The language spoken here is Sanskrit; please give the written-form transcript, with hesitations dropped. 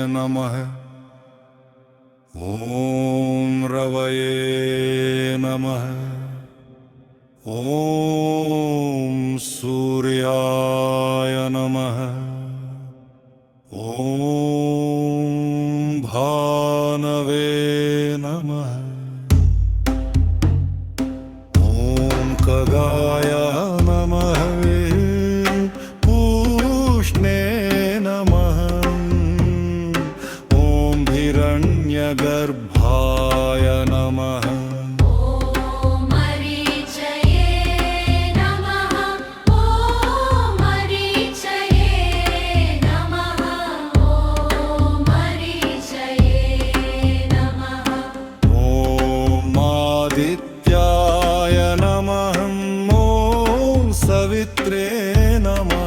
नमः। ॐ रवये नमः। ॐ सूर्याय नमः। ॐ भानवे नमः। ॐ खगाय नमः। पूष्णे नमः। ॐ हिरण्यगर्भाय नमः। आदित्याय नमः। ॐ सवित्रे नमः।